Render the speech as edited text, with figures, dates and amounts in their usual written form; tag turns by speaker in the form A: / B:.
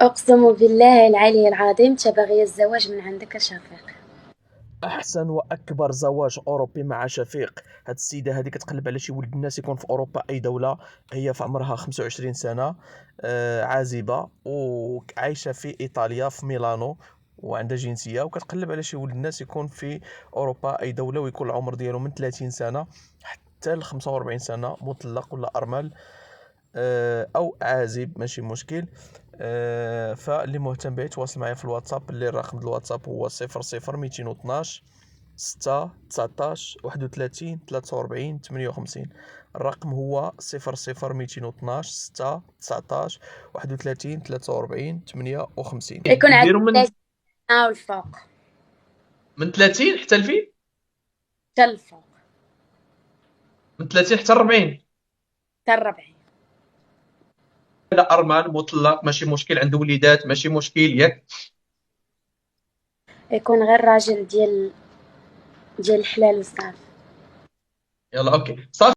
A: أقسم بالله العلي العظيم تبغي الزواج من عندك يا شفيق.
B: احسن واكبر زواج اوروبي مع شفيق. هاد السيده هذه كتقلب على شي ولد الناس يكون في اوروبا اي دوله. هي في عمرها 25 سنه، عازبه وعايشه في ايطاليا في ميلانو، وعندها جنسيه، وكتقلب على شي ولد الناس يكون في اوروبا اي دوله، ويكون العمر ديالو من 30 سنه حتى ل 45 سنه، مطلق ولا ارمل، او عازب ماشي مشكل. فاللي مهتم به يتواصل معايا في الواتساب، اللي الرقم ديال الواتساب هو 00 212 6 19 31 43 58. الرقم هو 00 212 6 19 31 43 58.
A: يكون عندك
C: نديرو من
A: 30 سنة والفوق.
C: من 30 حتى لفين؟
A: حتى الفوق.
C: من 30 حتى 40.
A: حتى الربعين.
C: لا، ارمل مطلق ماشي مشكل، عنده وليدات ماشي مشكل ياك.
A: يكون غير راجل ديال الحلال والصافي.
C: يلا اوكي صافي.